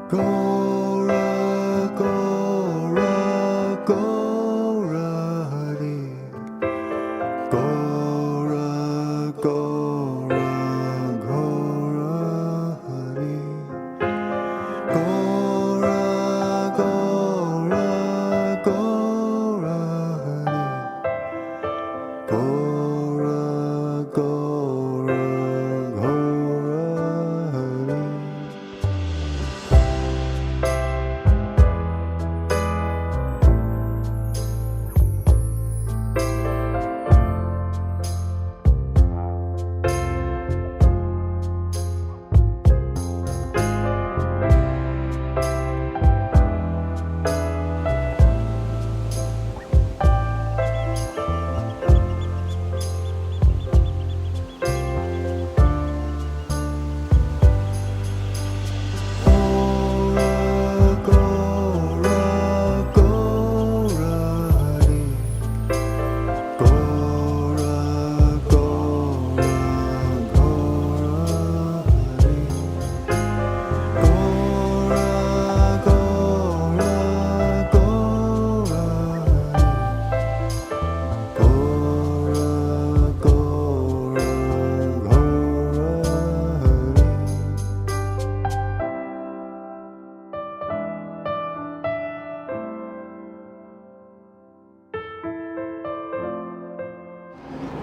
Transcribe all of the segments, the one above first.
Gora, Gora, Gora Hari. Gora, Gora, Gora Hari. Gora, Gora, Gora Hari. Gora, Gora, Gora Hari.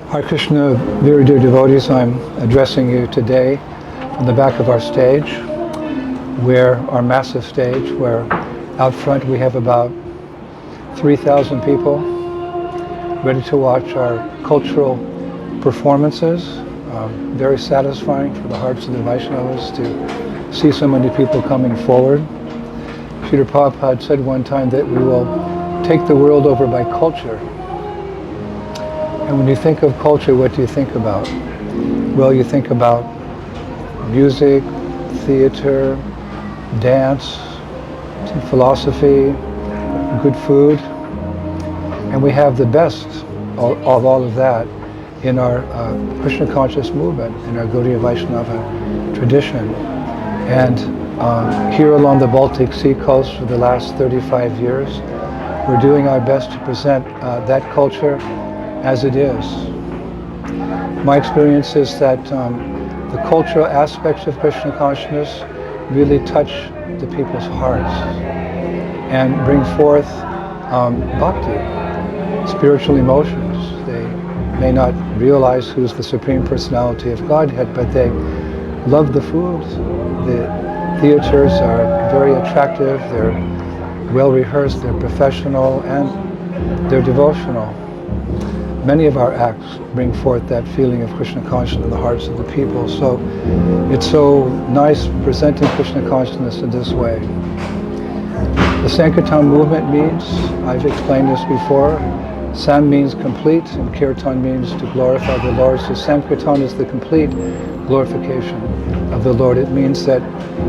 Hare Krishna, very dear devotees, I'm addressing you today from the back of our stage, where our massive stage, where out front we have about 3,000 people ready to watch our cultural performances. Very satisfying for the hearts of the Vaishnavas to see so many people coming forward. Srila Prabhupada said one time that we will take the world over by culture. And when you think of culture, what do you think about? Well, you think about music, theater, dance, philosophy, good food. And we have the best of all of that in our Krishna conscious movement, in our Gaudiya Vaishnava tradition. And here along the Baltic Sea coast for the last 35 years, we're doing our best to present that culture as it is. My experience is that the cultural aspects of Krishna consciousness really touch the people's hearts and bring forth bhakti, spiritual emotions. They may not realize who's the Supreme Personality of Godhead, but they love the food. The theaters are very attractive, they're well rehearsed, they're professional, and they're devotional. Many of our acts bring forth that feeling of Krishna consciousness in the hearts of the people. So it's so nice presenting Krishna consciousness in this way. The Sankirtan movement means, I've explained this before, Sam means complete and Kirtan means to glorify the Lord. So Sankirtan is the complete glorification of the Lord. It means that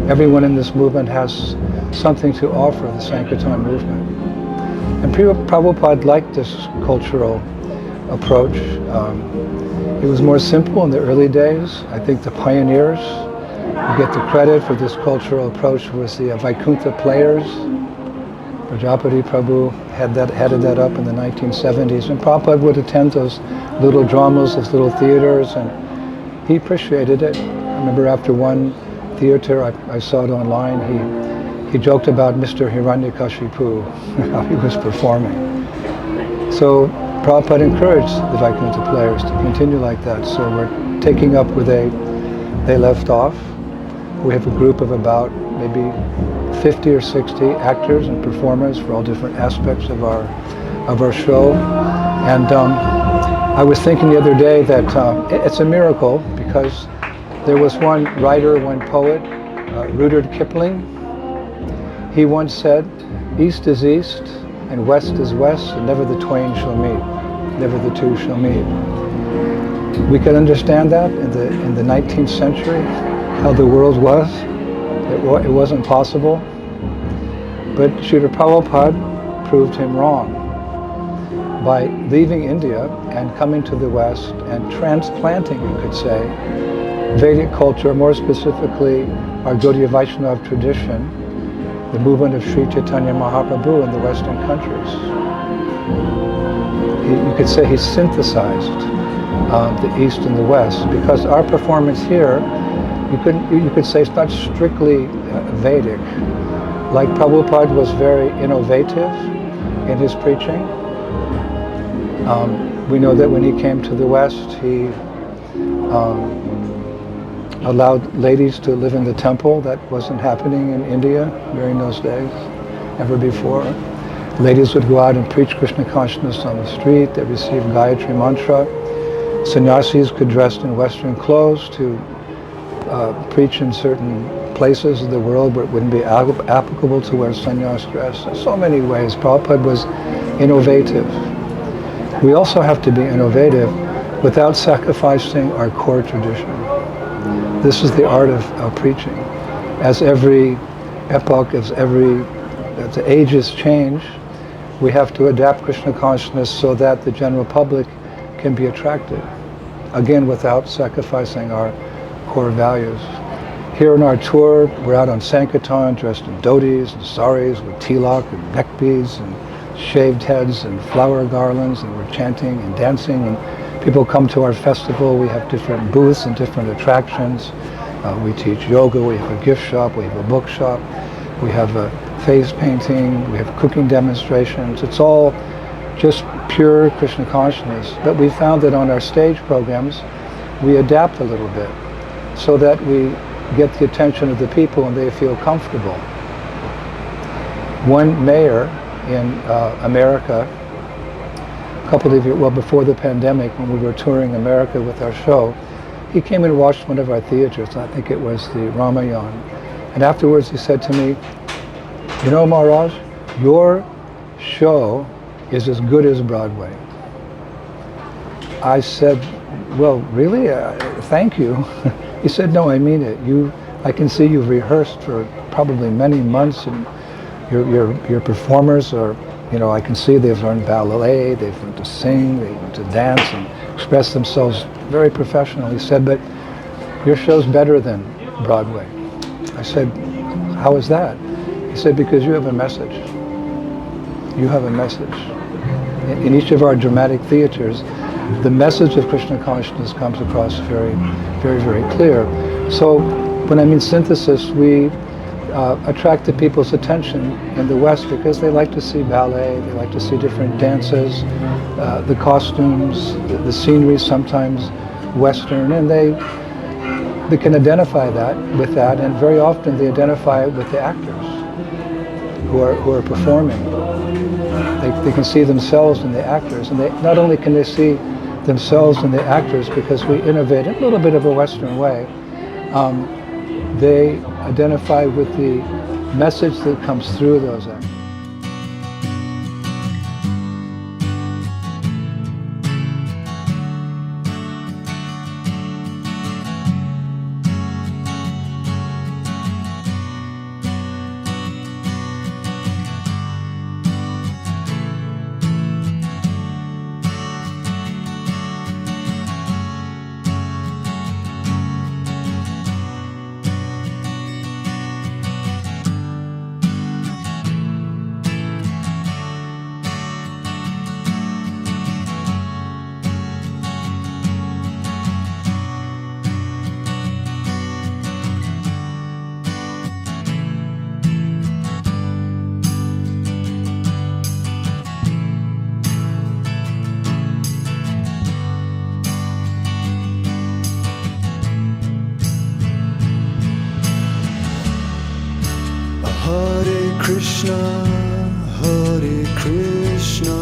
everyone in this movement has something to offer the Sankirtan movement. And Prabhupada liked this cultural approach. It was more simple in the early days. I think the pioneers who get the credit for this cultural approach was the Vaikuntha players. Prajapati Prabhu headed that up in the 1970s, and Prabhupada would attend those little dramas, those little theaters, and he appreciated it. I remember after one theater, I saw it online, he joked about Mr. Hiranyakashipu, how he was performing. So Prabhupada encouraged the Vaikuntha players to continue like that. So we're taking up where they left off. We have a group of about maybe 50 or 60 actors and performers for all different aspects of our show. And I was thinking the other day that it's a miracle, because there was one writer, one poet, Rudyard Kipling. He once said, "East is east and west is west, and never the twain shall meet, never the two shall meet." We can understand that in the 19th century, how the world was. It wasn't possible. But Srila Prabhupada proved him wrong by leaving India and coming to the West and transplanting, you could say, Vedic culture, more specifically our Gaudiya Vaishnava tradition, the movement of Sri Chaitanya Mahaprabhu in the Western countries. You could say he synthesized the East and the West, because our performance here, you could say it's not strictly Vedic. Like Prabhupada was very innovative in his preaching. We know that when he came to the West, he allowed ladies to live in the temple. That wasn't happening in India during those days, ever before. Ladies would go out and preach Krishna consciousness on the street. They received Gayatri Mantra. Sannyasis could dress in Western clothes to preach in certain places of the world where it wouldn't be applicable to wear sannyas dress. In so many ways, Prabhupada was innovative. We also have to be innovative without sacrificing our core tradition. This is the art of preaching. As every epoch, as the ages change, we have to adapt Krishna consciousness so that the general public can be attracted. Again, without sacrificing our core values. Here on our tour, we're out on Sankirtan dressed in dhotis and saris with tilak and neck beads and shaved heads and flower garlands, and we're chanting and dancing, and people come to our festival. We have different booths and different attractions. We teach yoga, we have a gift shop, we have a book shop, we have a face painting, we have cooking demonstrations. It's all just pure Krishna consciousness. But we found that on our stage programs, we adapt a little bit so that we get the attention of the people and they feel comfortable. One mayor in America, a couple of years, well, before the pandemic, when we were touring America with our show, he came and watched one of our theaters. I think it was the Ramayan. And afterwards he said to me, "You know, Maharaj, your show is as good as Broadway." I said, "Well, really? Thank you." He said, "No, I mean it. I can see you've rehearsed for probably many months, and your performers are, I can see they've learned ballet, they've learned to sing, they learned to dance and express themselves very professional." He said, "But your show's better than Broadway." I said, "How is that?" He said, "Because you have a message. You have a message. In each of our dramatic theaters, the message of Krishna consciousness comes across very, very, very clear." So when I mean synthesis, we attract the people's attention in the West because they like to see ballet, they like to see different dances, the costumes, the scenery, sometimes Western, and they can identify with that, and very often they identify with the actors who are performing. They can see themselves in the actors, and not only can they see themselves in the actors because we innovate in a little bit of a Western way, they identify with the message that comes through those actors. Hare Krishna, Hare Krishna,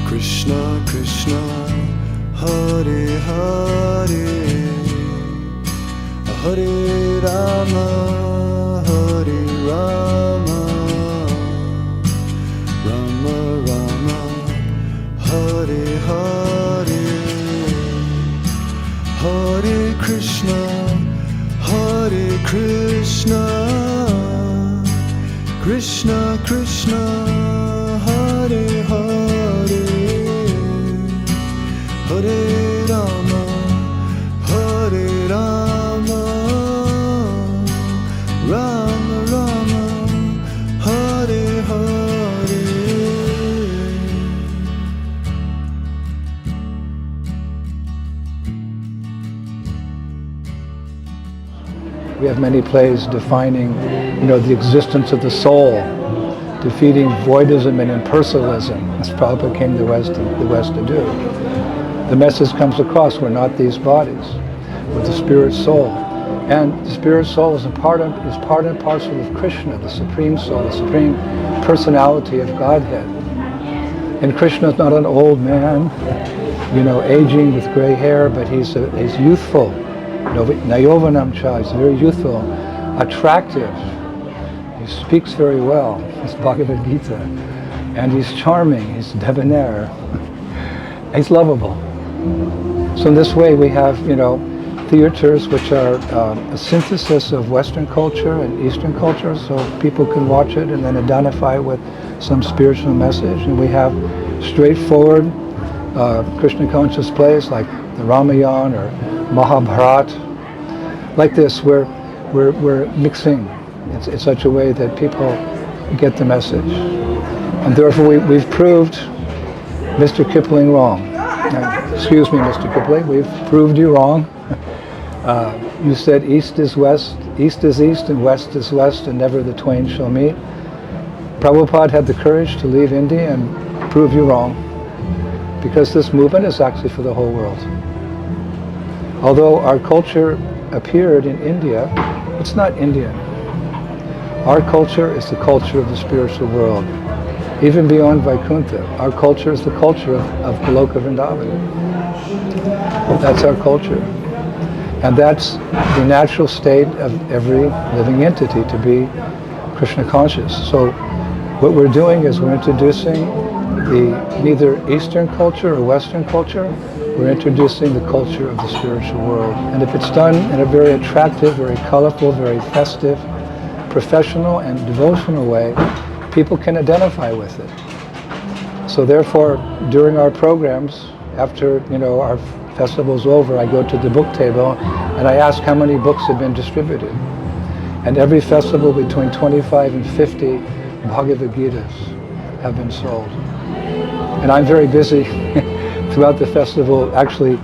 Krishna Krishna, Hare Hare, Hare Rama, Hare Rama, Rama Rama, Hare Hare, Hare Krishna, Hare Krishna, Krishna Krishna, Hare Hare, Hare Rama, Hare Rama, Rama We have many plays defining, the existence of the soul, defeating voidism and impersonalism, as Prabhupada came to the West to do. The message comes across, we're not these bodies, we're the spirit soul. And the spirit soul is part and parcel of Krishna, the supreme soul, the supreme personality of Godhead. And Krishna is not an old man, aging with gray hair, but he's youthful. Nayovanam cha, he's very youthful, attractive. He speaks very well. It's Bhagavad Gita. And he's charming, he's debonair. He's lovable. So in this way we have, theaters which are a synthesis of Western culture and Eastern culture, so people can watch it and then identify with some spiritual message. And we have straightforward Krishna conscious plays like the Ramayana or Mahabharata. Like this, we're mixing in such a way that people get the message. And therefore we've proved Mr. Kipling wrong. Excuse me, Mr. Kipling, we've proved you wrong. You said east is east and west is west, and never the twain shall meet. Prabhupada had the courage to leave India and prove you wrong, because this movement is actually for the whole world. Although our culture appeared in India, it's not Indian. Our culture is the culture of the spiritual world. Even beyond Vaikuntha, our culture is the culture of Goloka Vrindavan. That's our culture. And that's the natural state of every living entity, to be Krishna conscious. So what we're doing is we're introducing neither Eastern culture or Western culture, we're introducing the culture of the spiritual world. And if it's done in a very attractive, very colorful, very festive, professional and devotional way, people can identify with it. So therefore, during our programs, after our festival's over, I go to the book table and I ask how many books have been distributed. And every festival, between 25 and 50 Bhagavad Gitas have been sold. And I'm very busy throughout the festival actually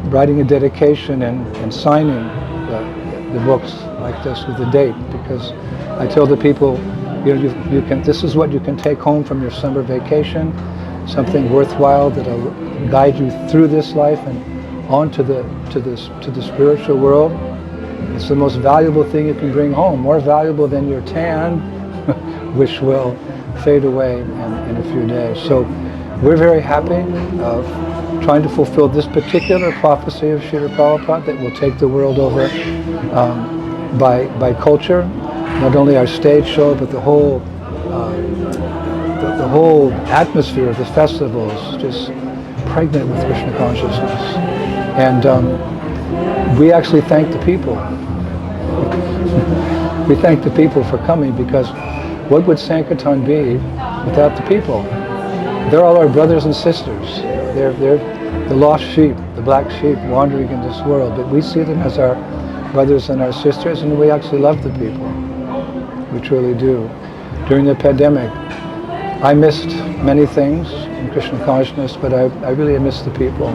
writing a dedication and signing the books like this with the date, because I tell the people, you can. This is what you can take home from your summer vacation, something worthwhile that'll guide you through this life and on to the spiritual world. It's the most valuable thing you can bring home, more valuable than your tan, which will fade away in a few days. So we're very happy of trying to fulfill this particular prophecy of Srila Prabhupada that will take the world over by culture. Not only our stage show, but the whole atmosphere of the festival is just pregnant with Krishna consciousness. And we actually thank the people. We thank the people for coming, because what would Sankirtan be without the people? They're all our brothers and sisters. They're the lost sheep, the black sheep wandering in this world. But we see them as our brothers and our sisters, and we actually love the people. We truly do. During the pandemic, I missed many things in Krishna consciousness, but I really missed the people.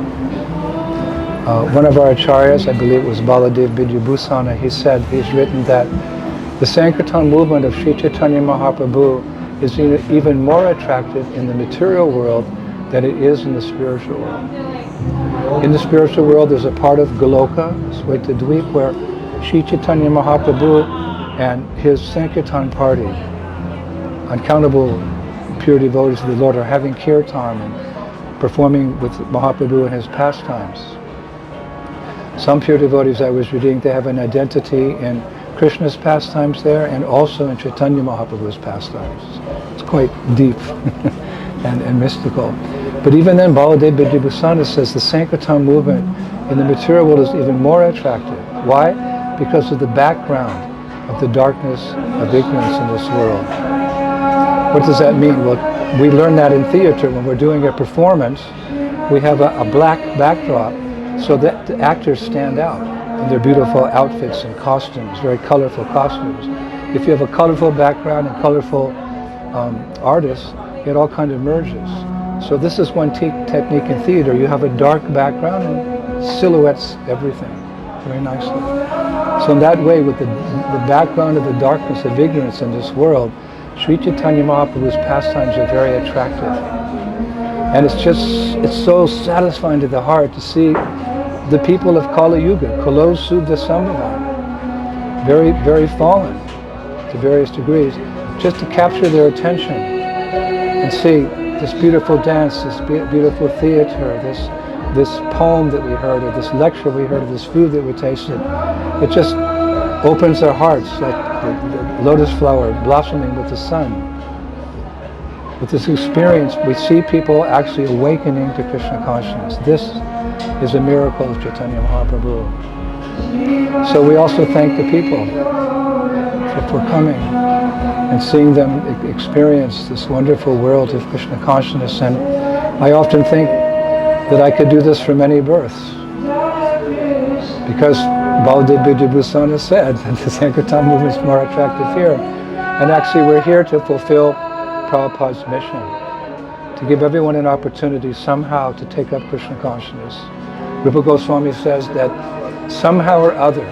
One of our acharyas, I believe it was Baladev Vidyabhusana, he's written that the Sankirtan movement of Sri Chaitanya Mahaprabhu is even more attractive in the material world than it is in the spiritual world. In the spiritual world, there's a part of Goloka, Svetadweep, where Sri Chaitanya Mahaprabhu and his Sankirtan party, uncountable pure devotees of the Lord, are having kirtan and performing with Mahaprabhu in his pastimes. Some pure devotees I was reading, they have an identity in Krishna's pastimes there and also in Chaitanya Mahaprabhu's pastimes. It's quite deep and mystical. But even then, Baladev Vidyabhusana says the Sankirtan movement in the material world is even more attractive. Why? Because of the background of the darkness of ignorance in this world. What does that mean? Well, we learn that in theater. When we're doing a performance, we have a black backdrop so that the actors stand out in their beautiful outfits and costumes, very colorful costumes. If you have a colorful background and colorful artists, it all kind of merges. So this is one technique in theater. You have a dark background and silhouettes everything. very nicely. So in that way, with the background of the darkness of ignorance in this world, Sri Chaitanya Mahaprabhu's pastimes are very attractive. And it's so satisfying to the heart to see the people of Kali Yuga, Kalo Subda Sambhavan, very, very fallen to various degrees, just to capture their attention and see this beautiful dance, this beautiful theater, this poem that we heard, or this lecture we heard, or this food that we tasted. It just opens their hearts like the lotus flower blossoming with the sun. With this experience, we see people actually awakening to Krishna consciousness. This is a miracle of Chaitanya Mahaprabhu. So we also thank the people for coming and seeing them experience this wonderful world of Krishna consciousness. And I often think that I could do this for many births, because Baldev Bhusana said that the Sankirtan movement is more attractive here. And actually we're here to fulfill Prabhupada's mission, to give everyone an opportunity somehow to take up Krishna consciousness. Rupa Goswami says that somehow or other,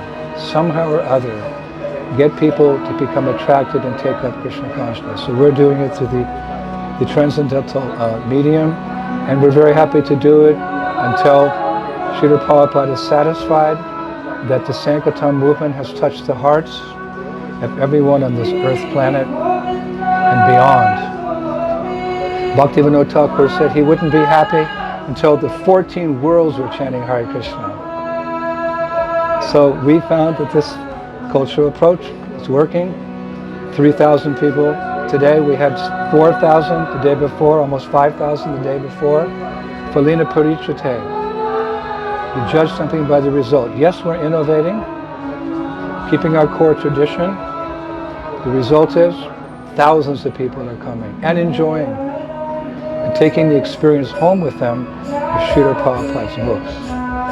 get people to become attracted and take up Krishna consciousness. So we're doing it through the transcendental medium, and we're very happy to do it until Srila Prabhupada is satisfied that the Sankirtan movement has touched the hearts of everyone on this earth planet and beyond. Bhaktivinoda Thakur said he wouldn't be happy until the 14 worlds were chanting Hare Krishna. So we found that this cultural approach is working. 3,000 people today. We had 4,000 the day before, almost 5,000 the day before. Falina Parichate. We judge something by the result. Yes, we're innovating, keeping our core tradition. The result is thousands of people are coming and enjoying and taking the experience home with them with Srila Prabhupada's books.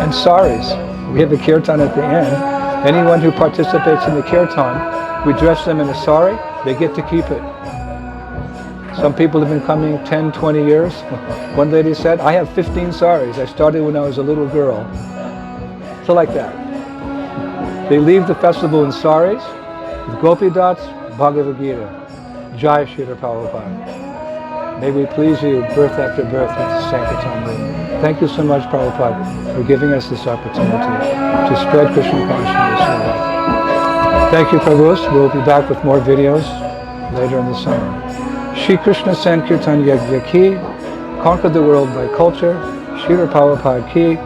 And saris. We have a kirtan at the end. Anyone who participates in the kirtan, we dress them in a sari, they get to keep it. Some people have been coming 10, 20 years. One lady said, I have 15 saris. I started when I was a little girl. So like that. They leave the festival in saris, with gopi dots, Bhagavad Gita. Jai Srila Prabhupada. May we please you birth after birth with the Sankirtan movement. Thank you so much, Prabhupada, for giving us this opportunity to spread Krishna consciousness in the world. Thank you, Prabhus. We'll be back with more videos later in the summer. Shri Krishna Sankirtan Yajna Ki, conquer the world by culture. Srila Prabhupada Ki,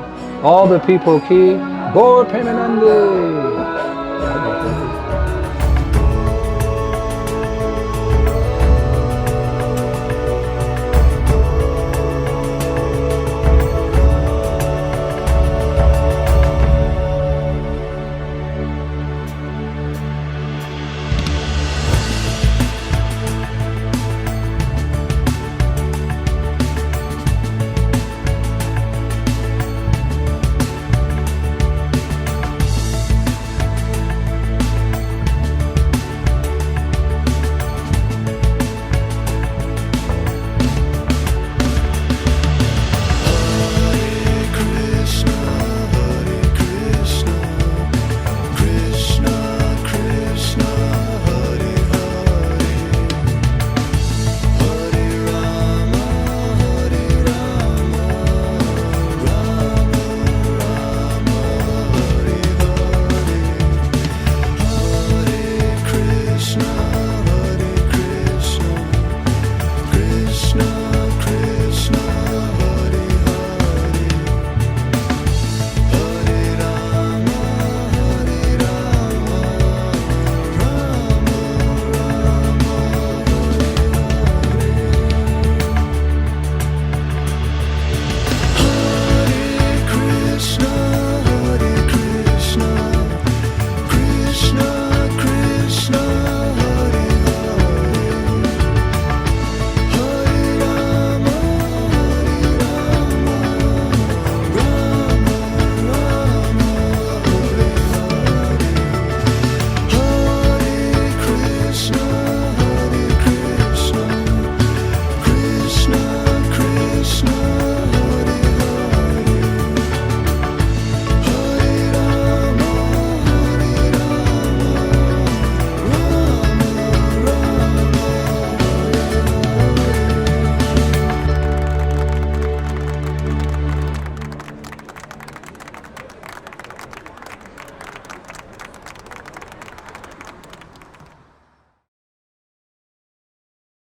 all the people Ki, Gaur Premanandi.